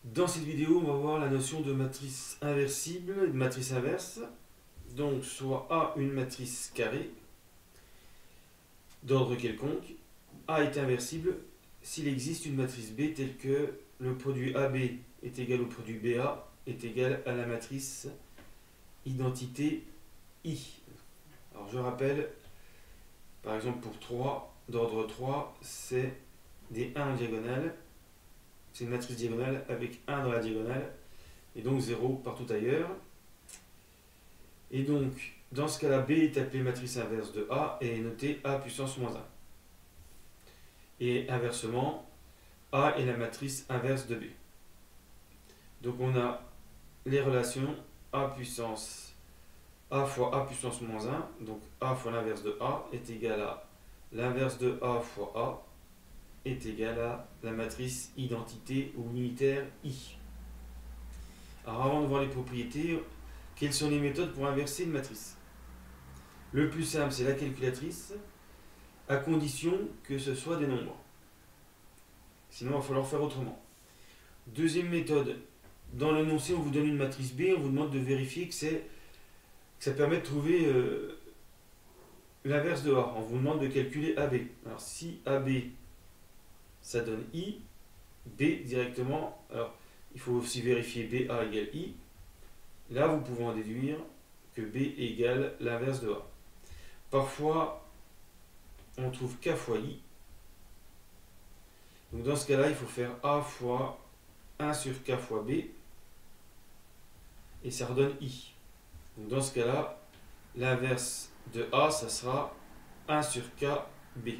Dans cette vidéo, on va voir la notion de matrice inversible et de matrice inverse. Donc, soit A une matrice carrée d'ordre quelconque, A est inversible s'il existe une matrice B telle que le produit AB est égal au produit BA est égal à la matrice identité I. Alors, je rappelle, par exemple, pour 3, d'ordre 3, c'est des 1 en diagonale. C'est une matrice diagonale avec 1 dans la diagonale et donc 0 partout ailleurs. Et donc, dans ce cas-là, B est appelée matrice inverse de A et est notée A puissance moins 1. Et inversement, A est la matrice inverse de B. Donc on a les relations A puissance A fois A puissance moins 1, donc A fois l'inverse de A est égal à l'inverse de A fois A est égal à la matrice identité ou unitaire I. Alors avant de voir les propriétés, quelles sont les méthodes pour inverser une matrice? Le plus simple, c'est la calculatrice, à condition que ce soit des nombres. Sinon, il va falloir faire autrement. Deuxième méthode, dans l'énoncé, on vous donne une matrice B, on vous demande de vérifier que ça permet de trouver l'inverse de A. On vous demande de calculer AB. Alors si AB, ça donne I, B directement, alors il faut aussi vérifier BA égale I. Là, vous pouvez en déduire que B égale l'inverse de A. Parfois, on trouve K fois I. Donc dans ce cas-là, il faut faire A fois 1 sur K fois B. Et ça redonne I. Donc dans ce cas-là, l'inverse de A, ça sera 1 sur K B.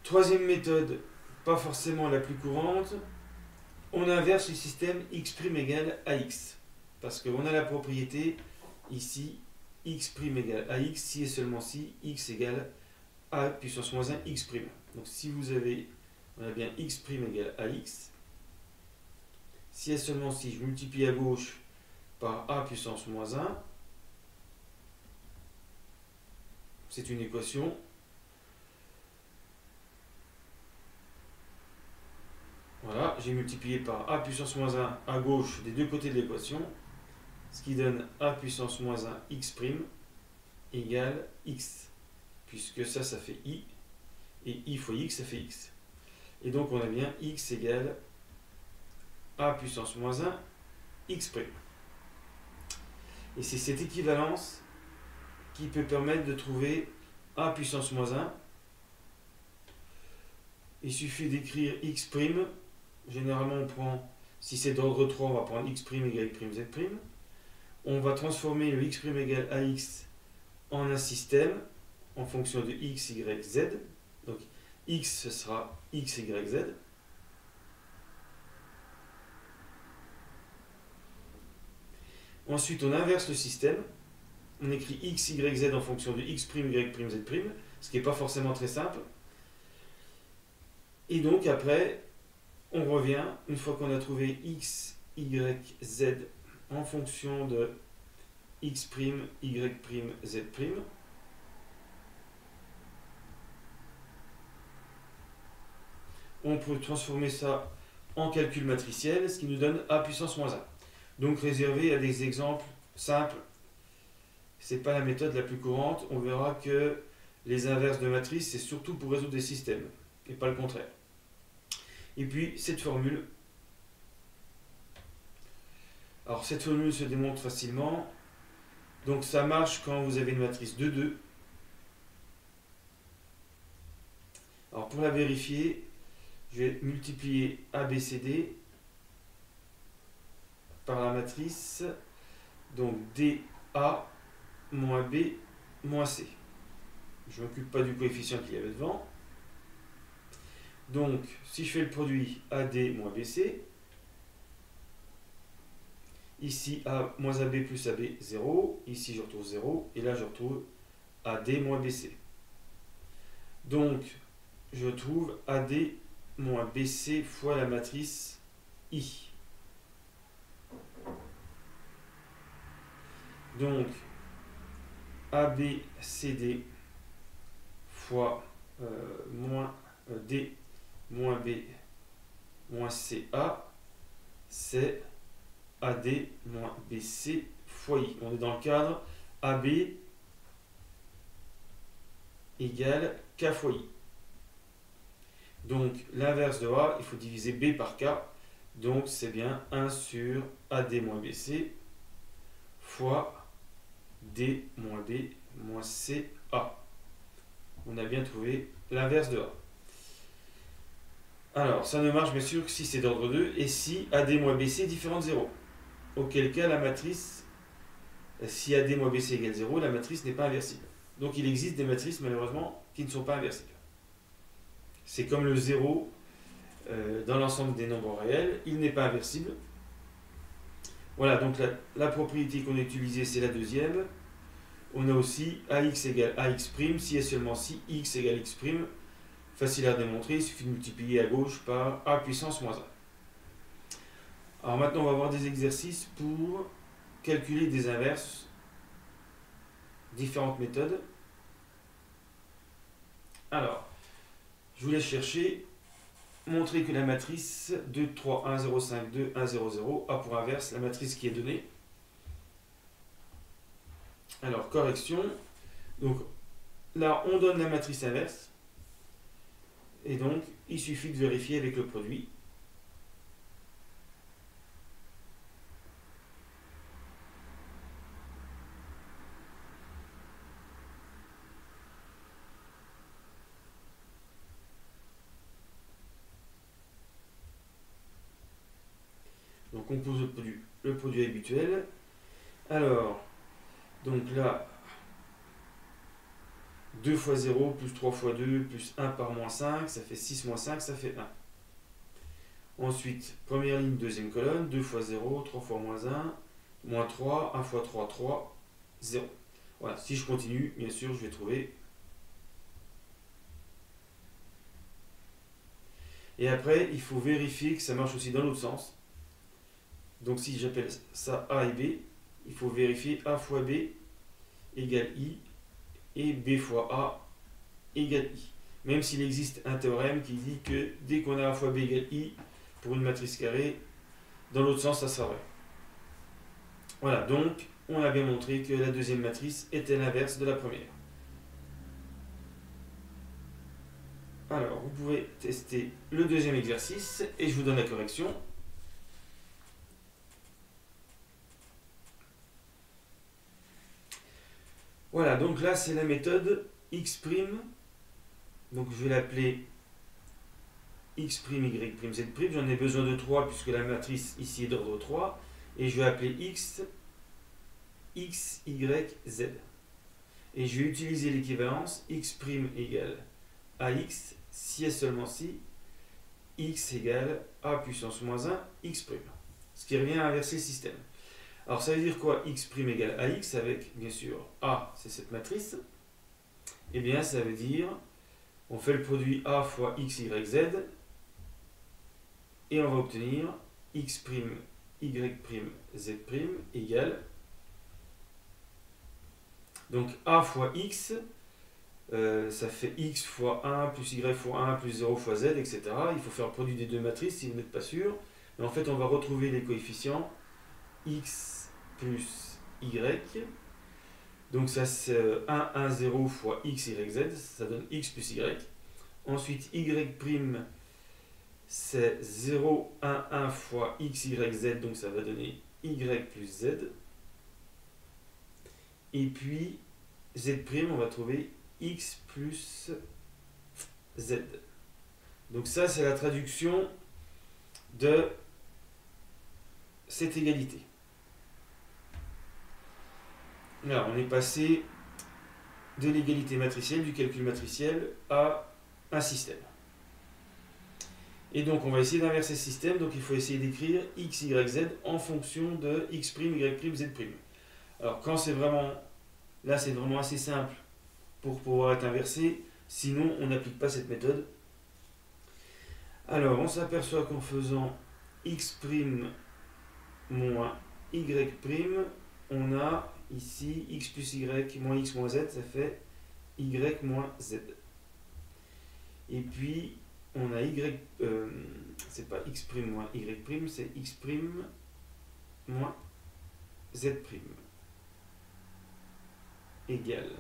Troisième méthode, pas forcément la plus courante, on inverse le système x' égale ax. Parce qu'on a la propriété ici, x' égale ax, si et seulement si x égale a puissance moins 1 x'. Donc si vous avez, on a bien x' égale ax, si et seulement si je multiplie à gauche par a puissance moins 1, c'est une équation. Voilà, j'ai multiplié par a puissance moins 1 à gauche des deux côtés de l'équation, ce qui donne a puissance moins 1 x' égale x, puisque ça fait i, et i fois x, ça fait x. Et donc on a bien x égale a puissance moins 1 x'. Et c'est cette équivalence qui peut permettre de trouver a puissance moins 1. Il suffit d'écrire x'. Généralement, on prend, si c'est d'ordre 3, on va prendre x' égale y', z'. On va transformer le x' égale ax en un système en fonction de x, y, z. Donc x, ce sera x, y, z. Ensuite, on inverse le système. On écrit x, y, z en fonction de x', y', z', ce qui n'est pas forcément très simple. Et donc, après, on revient, une fois qu'on a trouvé x, y, z en fonction de x', y', z'. On peut transformer ça en calcul matriciel, ce qui nous donne a puissance moins 1. Donc réservé à des exemples simples. Ce n'est pas la méthode la plus courante. On verra que les inverses de matrices, c'est surtout pour résoudre des systèmes, et pas le contraire. Et puis, cette formule. Alors, cette formule se démontre facilement. Donc, ça marche quand vous avez une matrice de 2. Alors, pour la vérifier, je vais multiplier ABCD par la matrice. Donc, DA moins B moins C. Je ne m'occupe pas du coefficient qu'il y avait devant. Donc, si je fais le produit AD moins BC, ici A moins AB plus AB, 0. Ici, je retrouve 0. Et là, je retrouve AD moins BC. Donc, je trouve AD moins BC fois la matrice I. Donc, ABCD fois moins D moins B moins CA, c'est AD moins BC fois I. On est dans le cadre AB égale K fois I. Donc l'inverse de A, il faut diviser B par K. Donc c'est bien 1 sur AD moins BC fois D moins B moins CA. On a bien trouvé l'inverse de A. Alors, ça ne marche bien sûr que si c'est d'ordre 2 et si AD moins BC est différent de 0. Auquel cas, la matrice, si AD moins BC égale 0, la matrice n'est pas inversible. Donc il existe des matrices, malheureusement, qui ne sont pas inversibles. C'est comme le 0 dans l'ensemble des nombres réels, il n'est pas inversible. Voilà, donc la propriété qu'on a utilisée, c'est la deuxième. On a aussi AX égale AX', si et seulement si X égale X'. Facile à démontrer, il suffit de multiplier à gauche par A puissance moins 1. Alors maintenant, on va voir des exercices pour calculer des inverses. Différentes méthodes. Alors, je vous laisse chercher. Montrer que la matrice 2, 3, 1, 0, 5, 2, 1, 0, 0 a pour inverse la matrice qui est donnée. Alors, correction. Donc, là, on donne la matrice inverse. Et donc, il suffit de vérifier avec le produit. Donc, on pose le produit habituel. Alors, donc là, 2 fois 0 plus 3 fois 2 plus 1 par moins 5, ça fait 6 moins 5, ça fait 1. Ensuite, première ligne, deuxième colonne, 2 fois 0, 3 fois moins 1, moins 3, 1 fois 3, 3, 0. Voilà, si je continue, bien sûr, je vais trouver. Et après, il faut vérifier que ça marche aussi dans l'autre sens. Donc si j'appelle ça A et B, il faut vérifier A fois B égale I et B fois A égale I. Même s'il existe un théorème qui dit que dès qu'on a A fois B égale I, pour une matrice carrée, dans l'autre sens, ça sera vrai. Voilà, donc on a bien montré que la deuxième matrice était l'inverse de la première. Alors, vous pouvez tester le deuxième exercice et je vous donne la correction. Voilà, donc là, c'est la méthode X'. Donc, je vais l'appeler X', Y', Z'. J'en ai besoin de 3 puisque la matrice ici est d'ordre 3. Et je vais appeler X, X, Y, Z. Et je vais utiliser l'équivalence X' égale AX si et seulement si X égale A puissance moins 1, X'. Ce qui revient à inverser le système. Alors ça veut dire quoi X' égale AX avec, bien sûr, A, c'est cette matrice. Eh bien, ça veut dire, on fait le produit A fois X, Y, Z, et on va obtenir X', Y', Z' égale, donc A fois X, ça fait X fois 1 plus Y fois 1 plus 0 fois Z, etc. Il faut faire le produit des deux matrices si vous n'êtes pas sûr. Mais en fait, on va retrouver les coefficients X plus Y. Donc ça c'est 1, 1, 0 fois X, Y, Z. Ça donne X plus Y. Ensuite, Y', c'est 0, 1, 1 fois X, Y, Z. Donc ça va donner Y plus Z. Et puis, Z', on va trouver X plus Z. Donc ça, c'est la traduction de cette égalité. Là, on est passé de l'égalité matricielle, du calcul matriciel, à un système. Et donc, on va essayer d'inverser ce système. Donc, il faut essayer d'écrire X, Y, Z en fonction de X', Y', Z'. Alors, quand c'est vraiment... Là, c'est vraiment assez simple pour pouvoir être inversé. Sinon, on n'applique pas cette méthode. Alors, on s'aperçoit qu'en faisant X' moins Y', on a ici X plus Y moins X moins Z, ça fait Y moins Z. Et puis, on a c'est pas x' moins y', c'est x' moins z' égale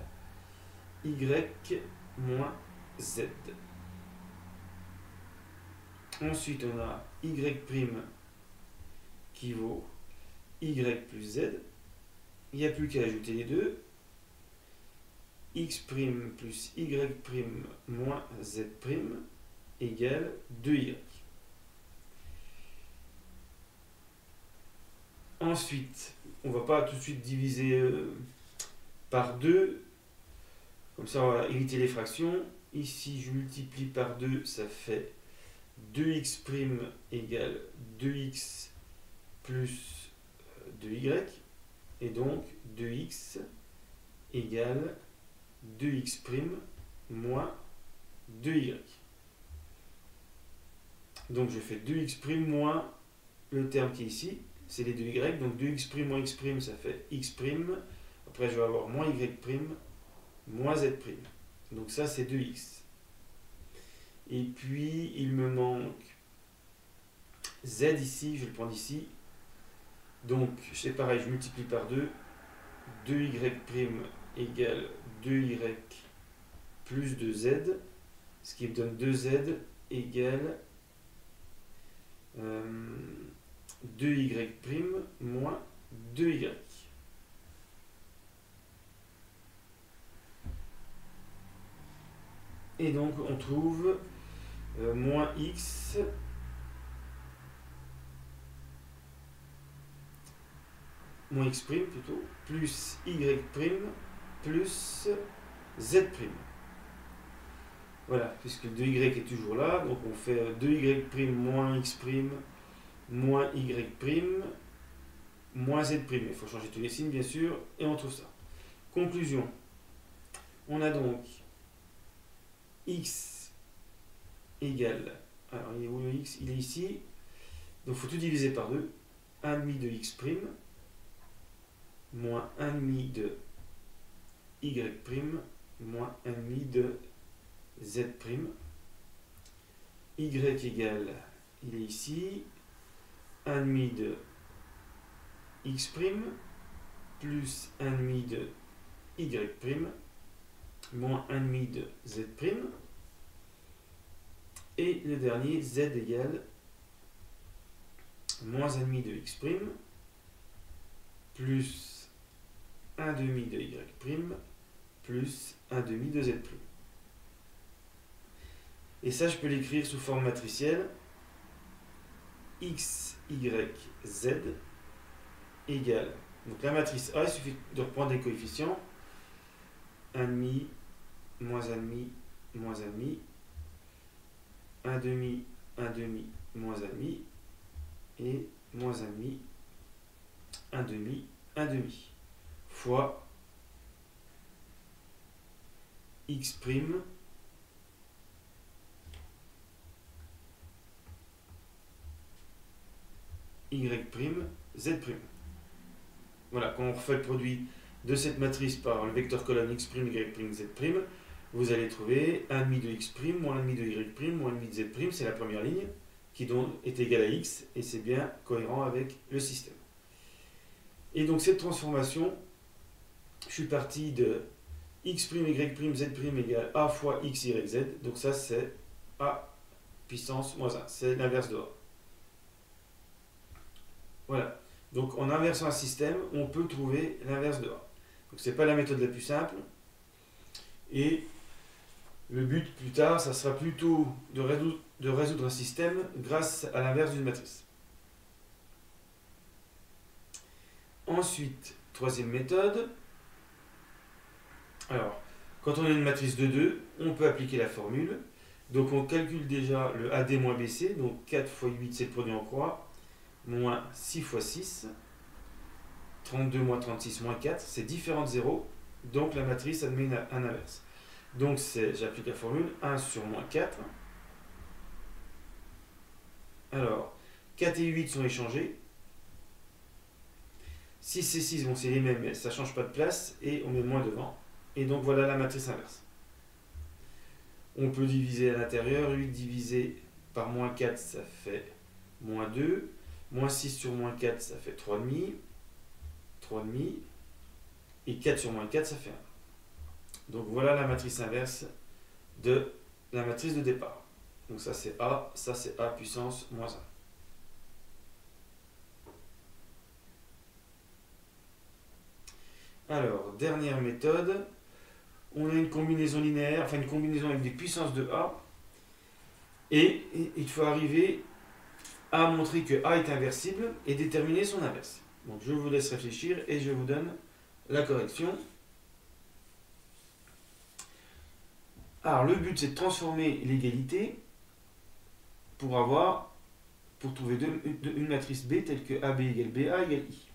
y moins z. Ensuite, on a y' qui vaut y plus z. Il n'y a plus qu'à ajouter les deux. X' plus y' moins z' égale 2y. Ensuite, on ne va pas tout de suite diviser par 2. Comme ça, on va éviter les fractions. Ici, je multiplie par 2, ça fait 2x' égale 2x plus 2y. Et donc, 2x égale 2x' moins 2y. Donc, je fais 2x' moins le terme qui est ici, c'est les 2y. Donc, 2x' moins x', ça fait x'. Après, je vais avoir moins y', moins z'. Donc, ça, c'est 2x. Et puis, il me manque z ici, je vais le prendre ici. Donc, c'est pareil, je multiplie par 2. 2y' égale 2y plus 2z, ce qui me donne 2z égale 2y' moins 2y. Et donc, on trouve moins x moins x' plutôt, plus y' plus z'. Voilà, puisque 2y est toujours là, donc on fait 2y' moins x' moins y' moins z'. Il faut changer tous les signes, bien sûr, et on trouve ça. Conclusion. On a donc x égale, alors il est où le x? Il est ici, donc il faut tout diviser par 2, 1,5 de x' moins 1,5 de y' moins 1,5 de z'. Y égale, il est ici, 1,5 de x' plus 1,5 de y' moins 1,5 de z'. Et le dernier, z égale moins 1,5 de x' plus 1,5 de y' plus 1,5 de z'. Et ça, je peux l'écrire sous forme matricielle. X, Y, Z égale. Donc la matrice A, il suffit de reprendre les coefficients. 1,5, moins 1,5, moins 1,5. 1,5, 1,5, moins 1,5. Et moins 1,5, 1,5, 1,5. Fois x', y', z'. Voilà, quand on refait le produit de cette matrice par le vecteur colonne x', y', z', vous allez trouver 1,5 de x', moins 1,5 de y', moins 1,5 de z', c'est la première ligne, qui donc est égale à x, et c'est bien cohérent avec le système. Et donc cette transformation, je suis parti de x', y', z' égale a fois x, y, z, donc ça c'est a puissance moins 1, c'est l'inverse de a. Voilà. Donc en inversant un système, on peut trouver l'inverse de A. Donc c'est pas la méthode la plus simple. Et le but plus tard, ça sera plutôt de résoudre un système grâce à l'inverse d'une matrice. Ensuite, troisième méthode. Alors, quand on a une matrice de 2, on peut appliquer la formule. Donc on calcule déjà le AD moins BC, donc 4 fois 8 c'est le produit en croix, moins 6 fois 6, 32 moins 36 moins 4, c'est différents de 0, donc la matrice admet un inverse. Donc j'applique la formule 1 sur moins 4. Alors, 4 et 8 sont échangés. 6 et 6, bon c'est les mêmes, mais ça ne change pas de place, et on met moins devant. Et donc voilà la matrice inverse. On peut diviser à l'intérieur, 8 divisé par moins 4, ça fait moins 2. Moins 6 sur moins 4, ça fait 3,5. 3,5. Et 4 sur moins 4, ça fait 1. Donc voilà la matrice inverse de la matrice de départ. Donc ça c'est A, ça c'est A puissance moins 1. Alors, dernière méthode, on a une combinaison linéaire, enfin une combinaison avec des puissances de A, et il faut arriver à montrer que A est inversible et déterminer son inverse. Donc je vous laisse réfléchir et je vous donne la correction. Alors le but c'est de transformer l'égalité pour trouver une matrice B telle que AB égale BA égale I.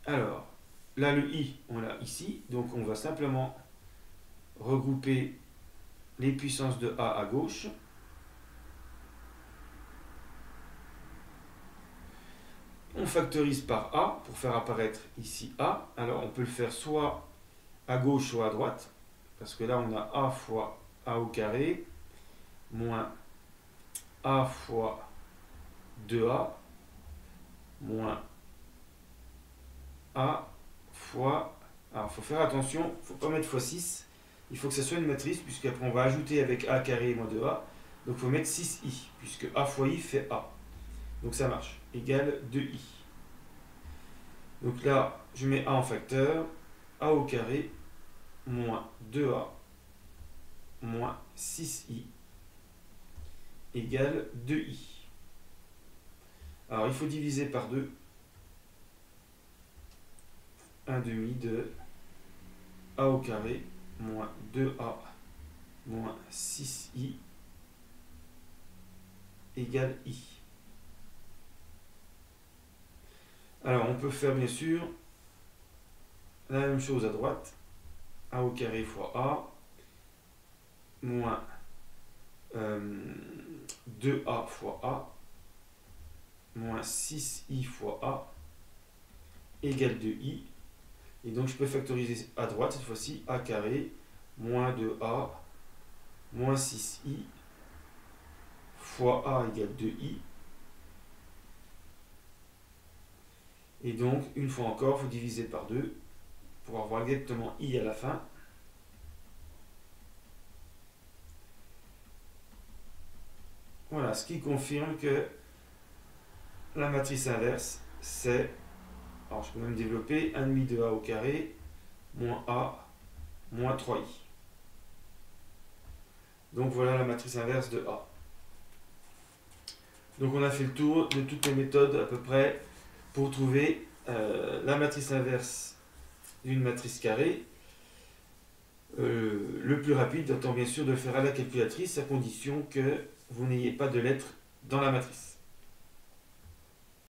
Alors là le I on l'a ici, donc on va simplement regrouper les puissances de A à gauche. On factorise par A pour faire apparaître ici A. Alors on peut le faire soit à gauche soit à droite, parce que là on a A fois A au carré moins A fois 2A moins A fois... Alors il faut faire attention, il ne faut pas mettre x 6, il faut que ça soit une matrice, puisqu'après on va ajouter avec A carré moins 2A, donc il faut mettre 6i, puisque A fois I fait A. Donc ça marche, égale 2i. Donc là, je mets A en facteur, A au carré moins 2A moins 6i égale 2i. Alors il faut diviser par 2. 1 demi de A au carré moins 2A moins 6i égale i. Alors on peut faire bien sûr la même chose à droite. A au carré fois A moins 2A fois A moins 6i fois A égale 2i. Et donc je peux factoriser à droite cette fois-ci. A carré moins 2A moins 6i fois A égale 2i. Et donc, une fois encore, il faut diviser par 2 pour avoir exactement i à la fin. Voilà, ce qui confirme que la matrice inverse, c'est, alors je peux même développer, 1 demi de A au carré, moins A, moins 3i. Donc voilà la matrice inverse de A. Donc on a fait le tour de toutes les méthodes à peu près pour trouver la matrice inverse d'une matrice carrée. Le plus rapide étant bien sûr de le faire à la calculatrice à condition que vous n'ayez pas de lettres dans la matrice.